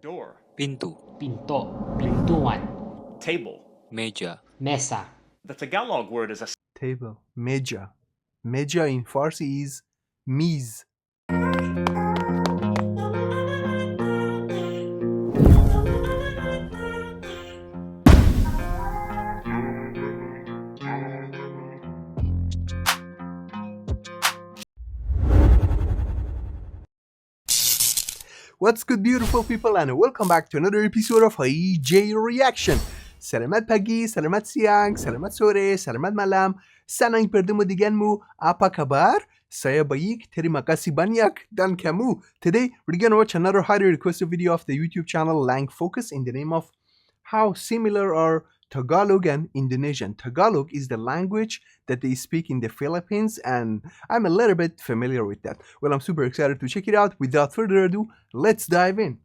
Door. Pintu. Pinto, pintuan. Table. Meja. Mesa. The Tagalog word is a Table. Meja. Meja in Farsi is meez. What's good, beautiful people, and welcome back to another episode of IJayReaction. Salamat pagi, salamat siang, salamat sore, salamat malam. Senang bertemu denganmu. Apa kabar? Saya baik, terima kasih banyak. Dan kamu? Today, we're gonna watch another highly requested video of the YouTube channel Lang Focus in the name of how similar are Tagalog and Indonesian. Tagalog is the language that they speak in the Philippines, and I'm a little bit familiar with that. Well, I'm super excited to check it out. Without further ado, let's dive in.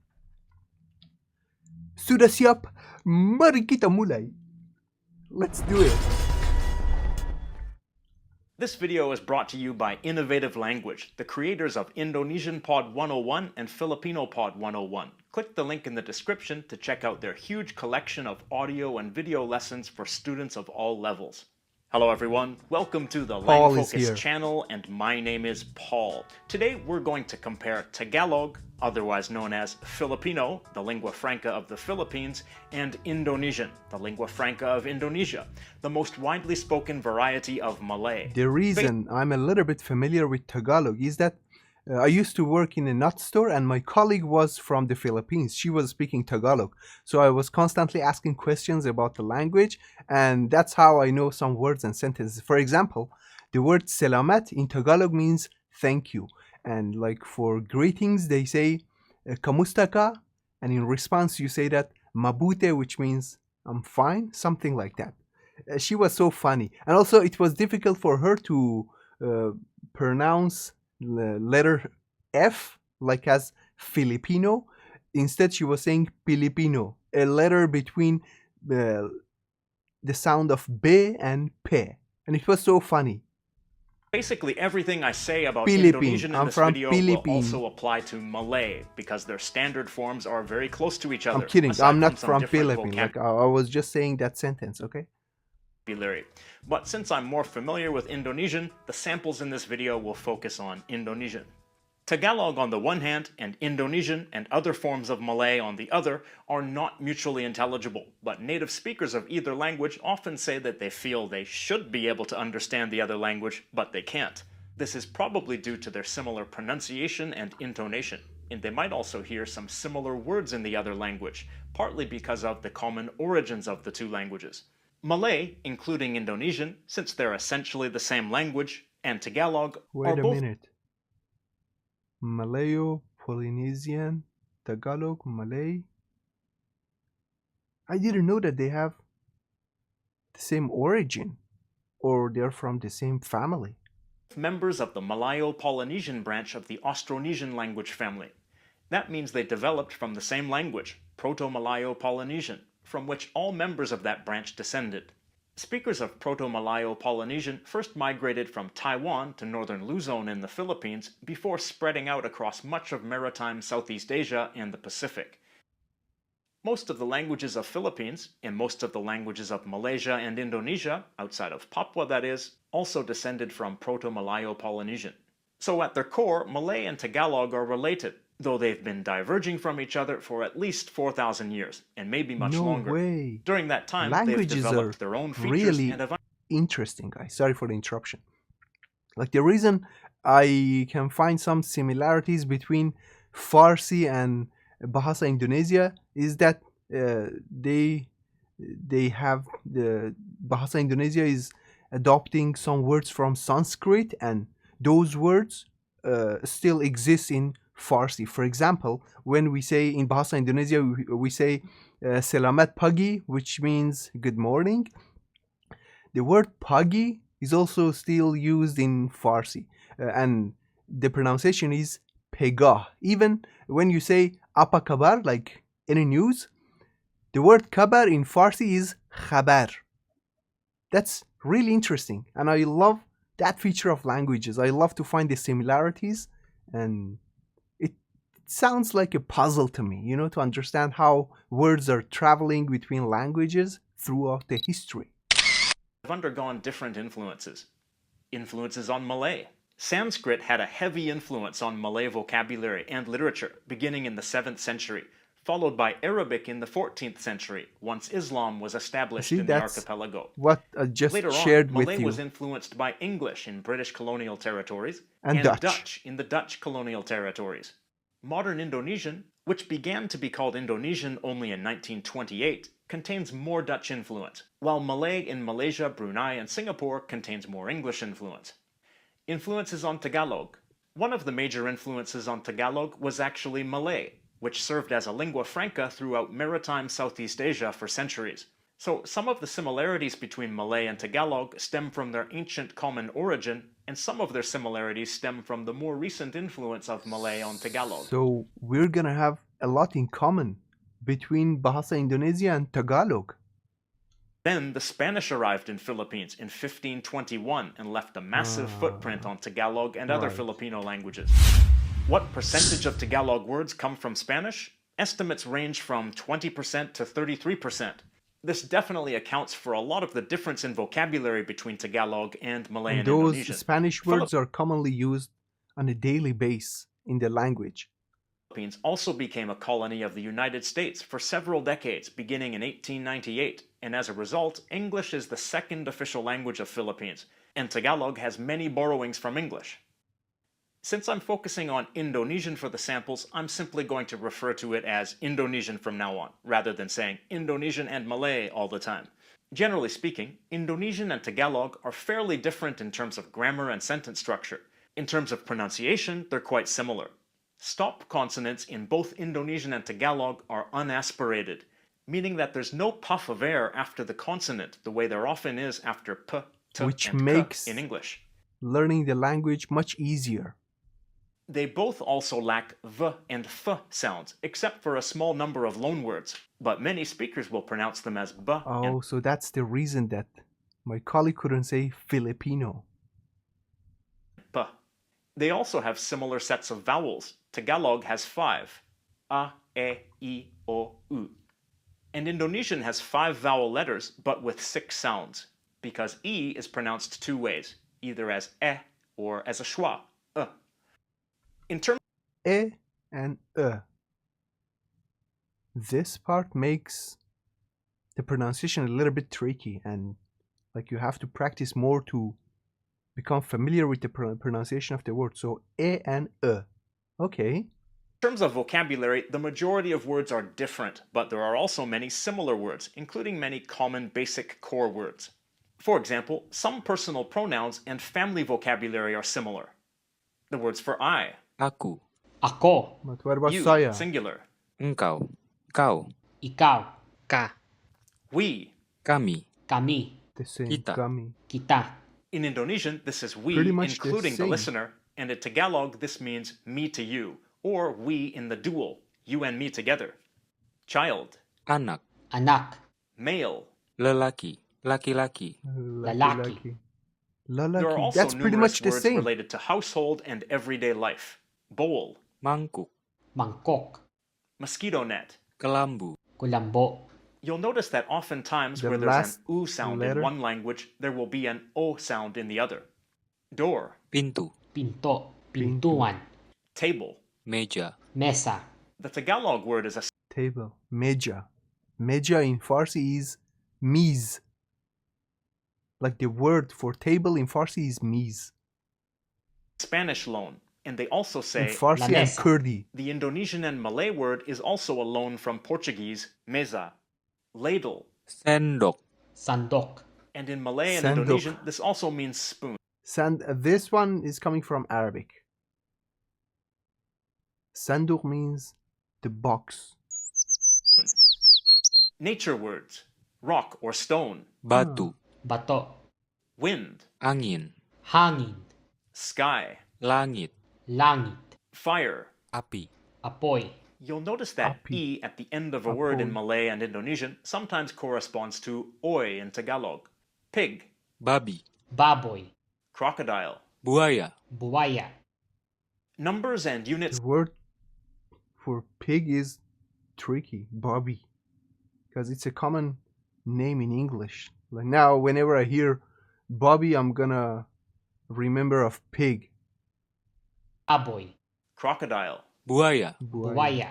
Sudah siap? Mari kita mulai. Let's do it. This video is brought to you by Innovative Language, the creators of Indonesian Pod 101 and Filipino Pod 101. Click the link in the description to check out their huge collection of audio and video lessons for students of all levels. Hello everyone, welcome to the Lang Focus channel, and my name is Paul. Today we're going to compare Tagalog, otherwise known as Filipino, the lingua franca of the Philippines, and Indonesian, the lingua franca of Indonesia, the most widely spoken variety of Malay. The reason I'm a little bit familiar with Tagalog is that I used to work in a nut store, and my colleague was from the Philippines. She was speaking Tagalog, so I was constantly asking questions about the language, and that's how I know some words and sentences. For example, the word salamat in Tagalog means thank you, and like for greetings they say kamusta ka, and in response you say that mabuti, which means I'm fine, something like that. She was so funny, and also it was difficult for her to pronounce letter F like as Filipino. Instead she was saying Filipino, a letter between the sound of B and P, and it was so funny. Basically everything I say about Indonesian in this video will also apply to Malay, because their standard forms are very close to each other. I'm kidding, I'm not from Philippines, like I was just saying that sentence, okay? But since I'm more familiar with Indonesian, the samples in this video will focus on Indonesian. Tagalog on the one hand, and Indonesian and other forms of Malay on the other are not mutually intelligible, but native speakers of either language often say that they feel they should be able to understand the other language, but they can't. This is probably due to their similar pronunciation and intonation, and they might also hear some similar words in the other language, partly because of the common origins of the two languages. Malay, including Indonesian, since they're essentially the same language, and Tagalog Wait a minute. Malayo, Polynesian, Tagalog, Malay. I didn't know that they have the same origin, or they're from the same family. Members of the Malayo-Polynesian branch of the Austronesian language family. That means they developed from the same language, Proto-Malayo-Polynesian, from which all members of that branch descended. Speakers of Proto-Malayo-Polynesian first migrated from Taiwan to northern Luzon in the Philippines before spreading out across much of maritime Southeast Asia and the Pacific. Most of the languages of Philippines, and most of the languages of Malaysia and Indonesia, outside of Papua that is, also descended from Proto-Malayo-Polynesian. So at their core, Malay and Tagalog are related, though they've been diverging from each other for at least 4,000 years, and maybe much longer. Way. During that time, languages they've developed their own features really and have... interesting, guys. Sorry for the interruption. Like the reason I can find some similarities between Farsi and Bahasa Indonesia is that they have the Bahasa Indonesia is adopting some words from Sanskrit, and those words still exist in Farsi. For example, when we say in Bahasa Indonesia, we say Selamat pagi, which means good morning. The word pagi is also still used in Farsi, and the pronunciation is pegah. Even when you say apa kabar, like any news, the word kabar in Farsi is khabar. That's really interesting, and I love that feature of languages. I love to find the similarities, and sounds like a puzzle to me, to understand how words are traveling between languages throughout the history. Have undergone different influences. Influences on Malay. Sanskrit had a heavy influence on Malay vocabulary and literature beginning in the 7th century, followed by Arabic in the 14th century, once Islam was established in the archipelago. What I just Later shared on, with Malay you. was influenced by English in British colonial territories And Dutch in the Dutch colonial territories. Modern Indonesian, which began to be called Indonesian only in 1928, contains more Dutch influence, while Malay in Malaysia, Brunei, and Singapore contains more English influence. Influences on Tagalog. One of the major influences on Tagalog was actually Malay, which served as a lingua franca throughout maritime Southeast Asia for centuries. So some of the similarities between Malay and Tagalog stem from their ancient common origin, and some of their similarities stem from the more recent influence of Malay on Tagalog. So we're gonna have a lot in common between Bahasa Indonesia and Tagalog. Then the Spanish arrived in Philippines in 1521 and left a massive footprint on Tagalog and other Filipino languages. What percentage of Tagalog words come from Spanish? Estimates range from 20% to 33%. This definitely accounts for a lot of the difference in vocabulary between Tagalog and Malay and those Indonesian. Spanish words are commonly used on a daily basis in the language. Philippines also became a colony of the United States for several decades, beginning in 1898, and as a result, English is the second official language of Philippines, and Tagalog has many borrowings from English. Since I'm focusing on Indonesian for the samples, I'm simply going to refer to it as Indonesian from now on, rather than saying Indonesian and Malay all the time. Generally speaking, Indonesian and Tagalog are fairly different in terms of grammar and sentence structure. In terms of pronunciation, they're quite similar. Stop consonants in both Indonesian and Tagalog are unaspirated, meaning that there's no puff of air after the consonant the way there often is after p, t, Which and makes k in English. Learning the language much easier. They both also lack v and f sounds, except for a small number of loanwords, but many speakers will pronounce them as b and So that's the reason that my colleague couldn't say Filipino. p. They also have similar sets of vowels. Tagalog has 5, a, e, I, o, u. And Indonesian has 5 vowel letters, but with 6 sounds, because e is pronounced 2 ways, either as or as a schwa, In terms And this part makes the pronunciation a little bit tricky, and like you have to practice more to become familiar with the pronunciation of the word. So and okay. In terms of vocabulary, the majority of words are different, but there are also many similar words, including many common basic core words. For example, some personal pronouns and family vocabulary are similar. The words for I, Aku, Ako, But what about you, saya? singular, engkau, kau, ikaw, ka, we. kami, kami, The same. Kita. Kami. kita. In Indonesian, this is we, Pretty much the including the same. listener, and in Tagalog, this means me to you, or we in the dual, you and me together. Child, anak, Anak, male. lelaki, laki-laki, Lalaki. There are Lalaki. also That's pretty numerous much the words same. related to household and everyday life. Bowl, mangkuk, Mangkok, mosquito net. kelambu, kulambo. You'll notice that oftentimes The where there's last an U sound letter? in one language, there will be an O sound in the other. Door, pintu, Pinto, pintuan. table. meja, Mesa, The Tagalog word is a Table. Meja. Meja in Farsi is miz. Like the word for table in Farsi is miz. Spanish loan, and they also In say Farsi La and mesa. Kurdi. the Indonesian and Malay word is also a loan from Portuguese, mesa. Ladle, sendok, sandok. and in Malay and Sendok. Indonesian, this also means spoon. This one is coming from Arabic. Sanduk means the box. Nature words, rock or stone, batu, Bato, wind, angin, hangin, sky, langit, langit, fire. api, apoy. You'll notice that Api. E at the end of a word in Apoy. Malay and Indonesian sometimes corresponds to oi in Tagalog. Pig, babi, Baboy, crocodile. buaya, buaya. Numbers and units The word for pig is tricky, Bobby, because it's a common name in English. Like now, whenever I hear Bobby, I'm gonna remember of pig. Baboy. Crocodile. Buaya. Buaya.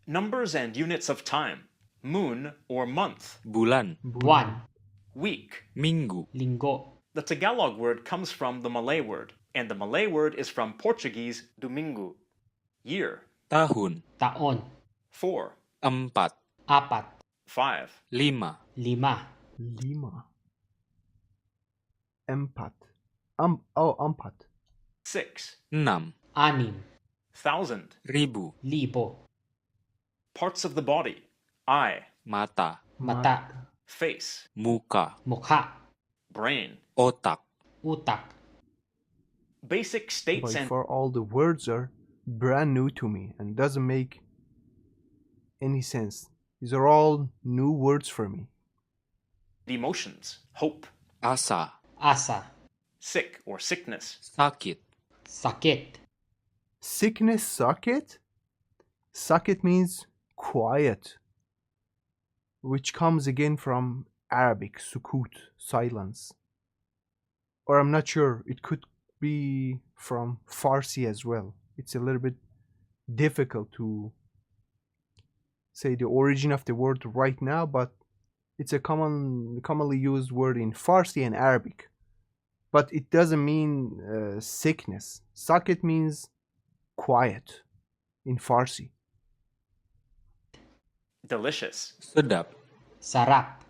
Numbers and units of time. Moon or month. Bulan. Buwan. Week. Minggu. Linggo. The Tagalog word comes from the Malay word, and the Malay word is from Portuguese domingo. Year. Tahun. Taon. 4. 4. Apat. 5. 5. Lima. Lima. Empat. Empat. 6. 6. Anim. 1,000. 1000. Libo. Parts of the body. Eye. Mata. Mata. Face. Muka. Mukha. Brain. Otak. Utak. Basic states By and far, all the words are brand new to me and doesn't make any sense. These are all new words for me. emotions. Hope. Asa. Asa. Sick or sickness. Sakit. Sakit. Sickness, socket? Socket means quiet, which comes again from Arabic, sukut, silence. Or I'm not sure, it could be from Farsi as well. It's a little bit difficult to say the origin of the word right now, but it's a commonly used word in Farsi and Arabic. But it doesn't mean sickness. Socket means quiet in Farsi. Delicious. Sedap. Sarap.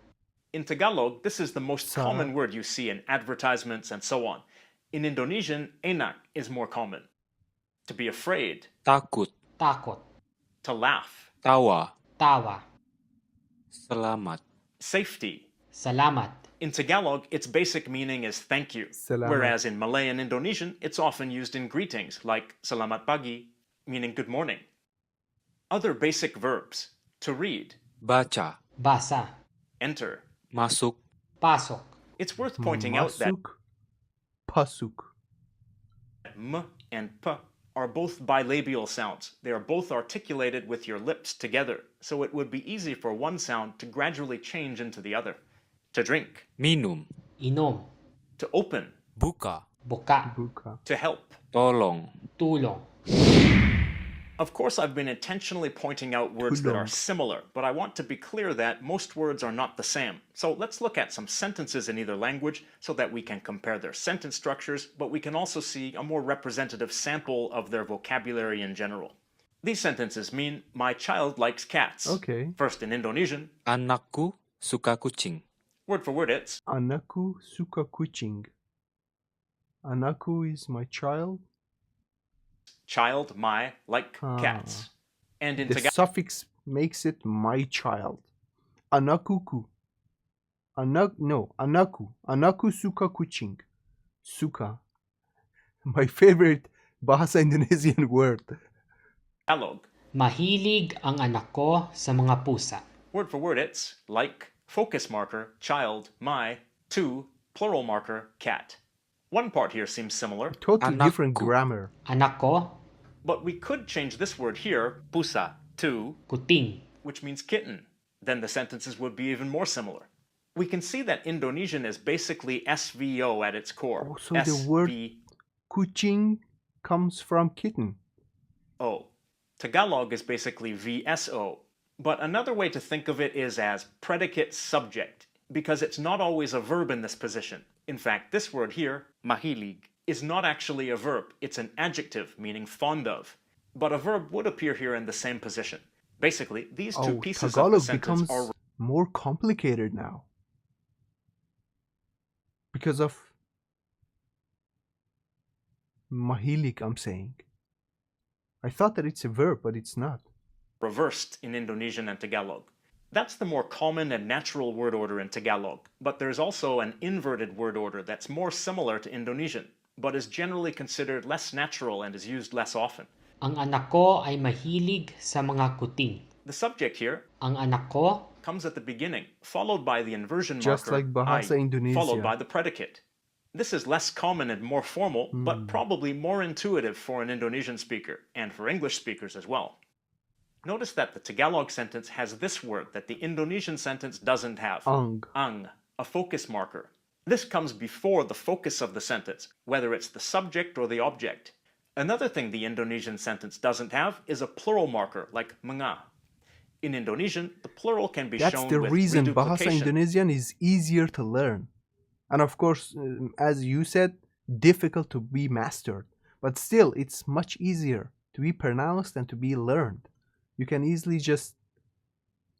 In Tagalog, this is the most Sarap. common word you see in advertisements and so on. In Indonesian, enak is more common. To be afraid. Takut. Takot. To laugh. Tawa. Tawa. Selamat. Safety. Salamat. In Tagalog, its basic meaning is thank you, Salamat. whereas in Malay and Indonesian, it's often used in greetings like selamat pagi, meaning good morning. Other basic verbs. To read. Baca. Basa. Enter. Masuk. Pasok. It's worth pointing out that Masuk, pasuk. m and p are both bilabial sounds. They are both articulated with your lips together, so it would be easy for one sound to gradually change into the other. To drink. Minum. Inom. To open. Buka. Buka. Buka. To help. Tolong. Tulong. Of course, I've been intentionally pointing out words that are Tulong. similar, but I want to be clear that most words are not the same. So let's look at some sentences in either language so that we can compare their sentence structures, but we can also see a more representative sample of their vocabulary in general. These sentences mean, my child likes cats. Okay. First in Indonesian, Anakku suka kucing. word for word it's, Anakku suka kucing. Anakku is my child. child, my, like cats. And in The Tagalog, suffix makes it my child. Anakuku. Anaku. Anaku suka kucing. Suka. My favorite Bahasa Indonesian word. Mahilig ang anak ko sa mga pusa. word for word it's, like, focus marker, child, my, to, plural marker, cat. One part here seems similar, Totally different Anakku. grammar. Anak ko, but we could change this word here, pusa, to, kuting. which means kitten. Then the sentences would be even more similar. We can see that Indonesian is basically SVO at its core. Oh, so the word SVO. kucing comes from kitten. Tagalog is basically VSO. But another way to think of it is as predicate subject, because it's not always a verb in this position. In fact, this word here, mahilig, is not actually a verb. It's an adjective, meaning fond of. But a verb would appear here in the same position. Basically, these two pieces Tagalog of the sentence becomes are more complicated now. Because of mahilig, I'm saying. I thought that it's a verb, but it's not. reversed in Indonesian and Tagalog. That's the more common and natural word order in Tagalog, but there's also an inverted word order that's more similar to Indonesian, but is generally considered less natural and is used less often. Ang anak ko ay mahilig sa mga kuting. The subject here Ang anak ko, comes at the beginning, followed by the inversion Just marker like Bahasa ay, Indonesia. followed by the predicate. This is less common and more formal, but probably more intuitive for an Indonesian speaker, and for English speakers as well. Notice that the Tagalog sentence has this word that the Indonesian sentence doesn't have. Ang. Ang, a focus marker. This comes before the focus of the sentence, whether it's the subject or the object. Another thing the Indonesian sentence doesn't have is a plural marker, like mga. In Indonesian, the plural can be That's shown the with reason Bahasa reduplication. Indonesian is easier to learn. And of course, as you said, difficult to be mastered. But still, it's much easier to be pronounced and to be learned. You can easily just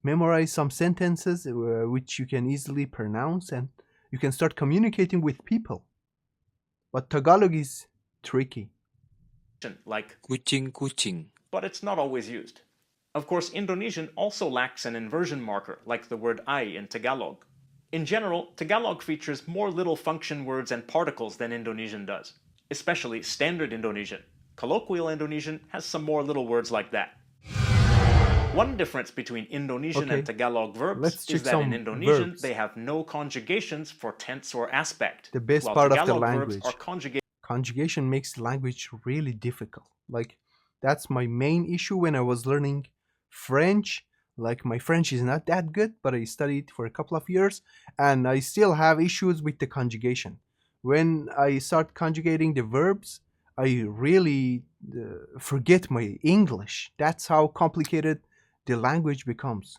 memorize some sentences which you can easily pronounce, and you can start communicating with people. But Tagalog is tricky. Like kucing-kucing, but it's not always used. Of course, Indonesian also lacks an inversion marker, like the word ay in Tagalog. In general, Tagalog features more little function words and particles than Indonesian does, especially Standard Indonesian. Colloquial Indonesian has some more little words like that. One difference between Indonesian and Tagalog verbs is that in Indonesian verbs. they have no conjugations for tense or aspect, The best while part of the Tagalog language. verbs are conjugated. Conjugation makes language really difficult. Like, that's my main issue when I was learning French. Like, my French is not that good, but I studied for a couple of years, and I still have issues with the conjugation. When I start conjugating the verbs, I really forget my English. That's how complicated the language becomes.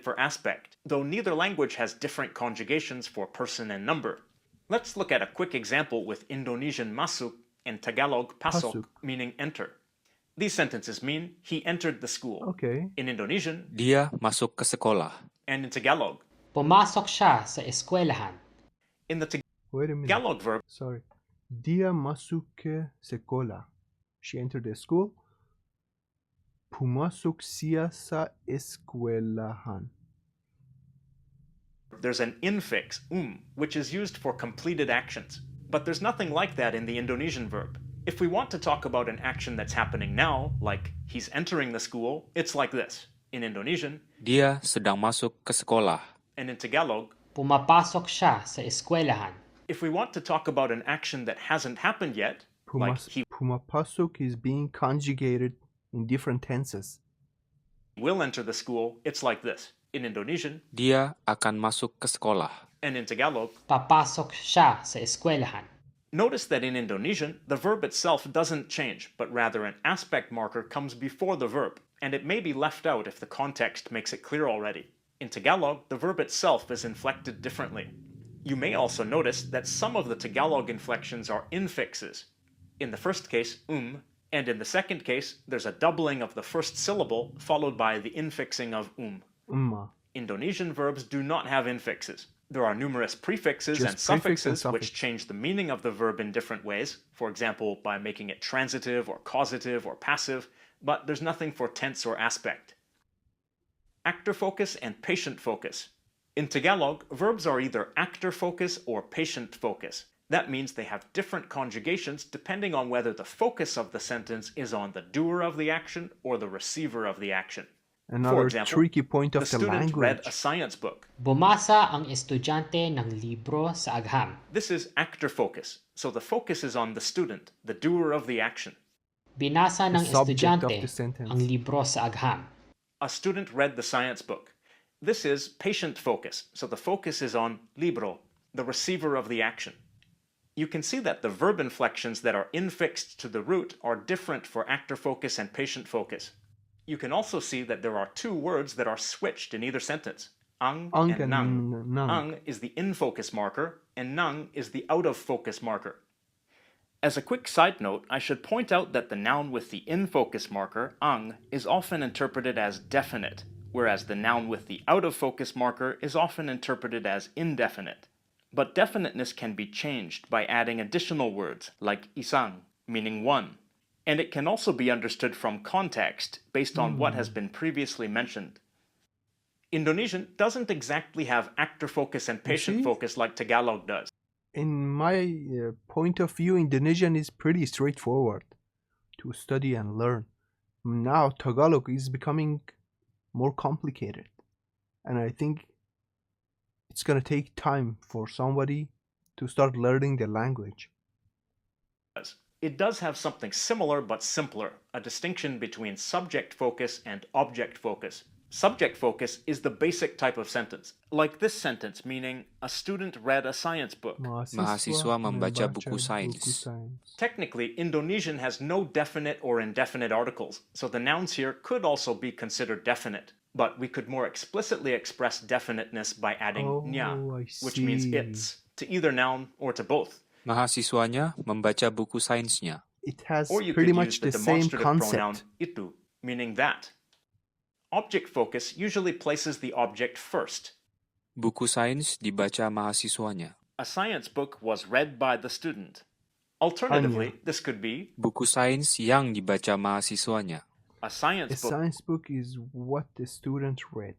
For aspect, though neither language has different conjugations for person and number. Let's look at a quick example with Indonesian masuk and Tagalog pasok, Pasok. meaning enter. These sentences mean he entered the school. Okay. In Indonesian dia masuk ke sekolah, and in Tagalog. Pumasok siya sa eskwelahan. In the Wait a minute. Tagalog verb, Sorry. Dia masuk ke sekolah. She entered the school. Pumasok siya sa eskwelahan. there's an infix, which is used for completed actions. But there's nothing like that in the Indonesian verb. If we want to talk about an action that's happening now, like he's entering the school, it's like this. In Indonesian, dia sedang masuk ke sekolah, and in Tagalog, Pumapasok siya sa eskwelahan. if we want to talk about an action that hasn't happened yet, like he Pumapasok is being conjugated in different tenses. will enter the school, it's like this. In Indonesian, dia akan masuk ke sekolah, and in Tagalog, Papasok siya sa eskwelahan. notice that in Indonesian, the verb itself doesn't change, but rather an aspect marker comes before the verb, and it may be left out if the context makes it clear already. In Tagalog, the verb itself is inflected differently. You may also notice that some of the Tagalog inflections are infixes. In the first case, and in the second case, there's a doubling of the first syllable followed by the infixing of Umma. Indonesian verbs do not have infixes. There are numerous prefixes Just and prefix and suffixes which suffix. change the meaning of the verb in different ways, for example, by making it transitive or causative or passive, but there's nothing for tense or aspect. Actor focus and patient focus. In Tagalog, verbs are either actor focus or patient focus. That means they have different conjugations depending on whether the focus of the sentence is on the doer of the action or the receiver of the action. Another example, tricky point The of the student read language. a science book. Bumasa ang estudyante ng libro sa agham. This is actor focus, so the focus is on the student, the doer of the action. Binasa The ng subject of estudyante the sentence. ang libro sa agham. A student read the science book. This is patient focus, so the focus is on libro, the receiver of the action. You can see that the verb inflections that are infixed to the root are different for actor focus and patient focus. You can also see that there are two words that are switched in either sentence, ang and nang. nang. Ang is the in-focus marker, and nang is the out-of-focus marker. As a quick side note, I should point out that the noun with the in-focus marker, ang, is often interpreted as definite, whereas the noun with the out-of-focus marker is often interpreted as indefinite. But definiteness can be changed by adding additional words, like isang, meaning one. And it can also be understood from context, based on what has been previously mentioned. Indonesian doesn't exactly have actor focus and patient see? focus like Tagalog does. In my point of view, Indonesian is pretty straightforward to study and learn. Now Tagalog is becoming more complicated, and I think it's gonna take time for somebody to start learning the language. It does have something similar but simpler, a distinction between subject focus and object focus. Subject focus is the basic type of sentence, like this sentence meaning a student read a science book. Mahasiswa membaca buku sains. Technically, Indonesian has no definite or indefinite articles, so the nouns here could also be considered definite. But we could more explicitly express definiteness by adding nya, which means it's, to either noun or to both. Mahasiswanya membaca buku sainsnya. It has Or you pretty could much use the the same demonstrative pronoun concept. itu, meaning that. Object focus usually places the object first. Buku sains dibaca mahasiswanya. A science book was read by the student. Alternatively, this could be Buku sains yang dibaca mahasiswanya. a A science book science book is what the student read.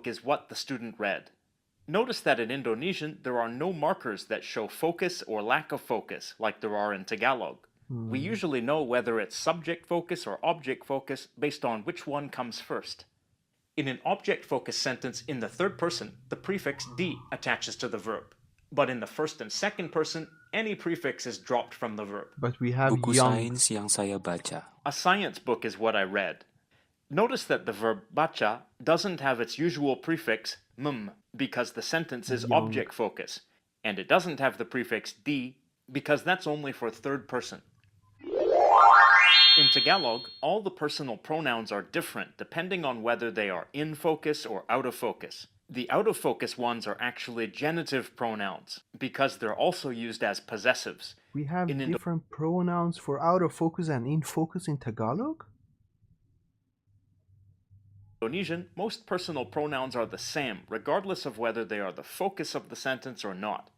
is what the student read. Notice that in Indonesian, there are no markers that show focus or lack of focus like there are in Tagalog. We usually know whether it's subject focus or object focus based on which one comes first. In an object focus sentence in the third person, the prefix di attaches to the verb. But in the first and second person, any prefix is dropped from the verb. But we have Buku young. sains yang saya baca. A science book is what I read. Notice that the verb baca doesn't have its usual prefix because the sentence is Young. object focus, and it doesn't have the prefix di because that's only for third person. In Tagalog, all the personal pronouns are different depending on whether they are in focus or out of focus. The out of focus ones are actually genitive pronouns because they're also used as possessives. We have in different pronouns for out of focus and in focus in Tagalog? Indonesian, most personal pronouns are the same, regardless of whether they are the focus of the sentence or not.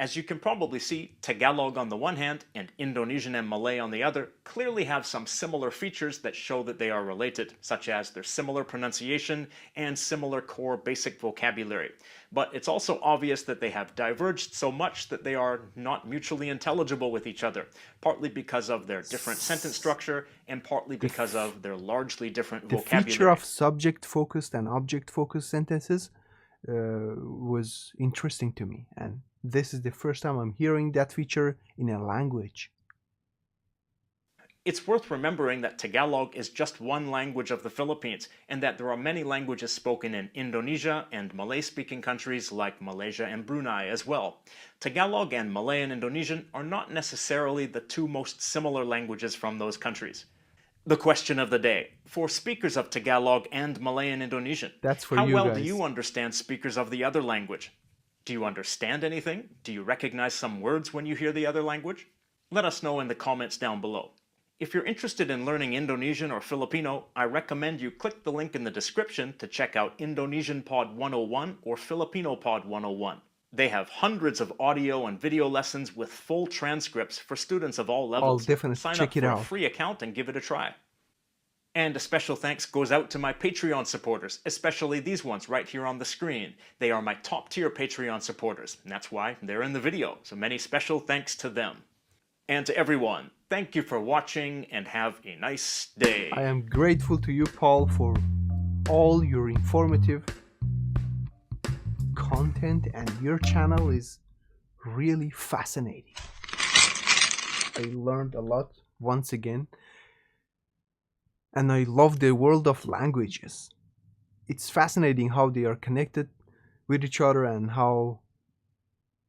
As you can probably see, Tagalog on the one hand and Indonesian and Malay on the other clearly have some similar features that show that they are related, such as their similar pronunciation and similar core basic vocabulary. But it's also obvious that they have diverged so much that they are not mutually intelligible with each other, partly because of their different sentence structure and partly because of their largely different The vocabulary. feature of subject-focused and object-focused sentences was interesting to me, and this is the first time I'm hearing that feature in a language. It's worth remembering that Tagalog is just one language of the Philippines, and that there are many languages spoken in Indonesia and Malay-speaking countries like Malaysia and Brunei as well. Tagalog and Malay and Indonesian are not necessarily the two most similar languages from those countries. The question of the day, for speakers of Tagalog and Malay and Indonesian, That's for how you well guys. do you understand speakers of the other language? Do you understand anything? Do you recognize some words when you hear the other language? Let us know in the comments down below. If you're interested in learning Indonesian or Filipino, I recommend you click the link in the description to check out Indonesian Pod 101 or Filipino Pod 101. They have hundreds of audio and video lessons with full transcripts for students of all levels. definitely Sign check up it for out. a free account and give it a try. And a special thanks goes out to my Patreon supporters, especially these ones right here on the screen. They are my top tier Patreon supporters, and that's why they're in the video, so many special thanks to them. And to everyone, thank you for watching and have a nice day. I am grateful to you, Paul, for all your informative content, and your channel is really fascinating. I learned a lot once again, and I love the world of languages. It's fascinating how they are connected with each other and how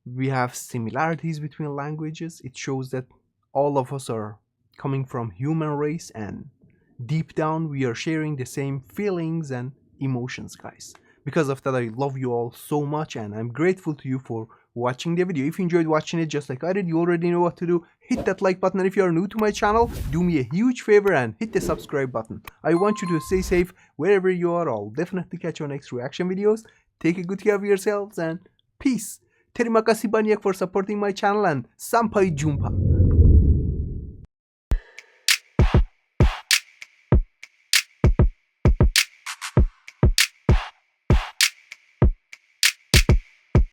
we have similarities between languages. It shows that all of us are coming from human race, and deep down we are sharing the same feelings and emotions, guys. Because of that, I love you all so much, and I'm grateful to you for watching the video. If you enjoyed watching it just like I did, you already know what to do. Hit that like button, and if you are new to my channel, do me a huge favor and hit the subscribe button. I want you to stay safe wherever you are. I'll definitely catch you on next reaction videos. Take a good care of yourselves, and peace. Terima kasih banyak for supporting my channel, and sampai jumpa.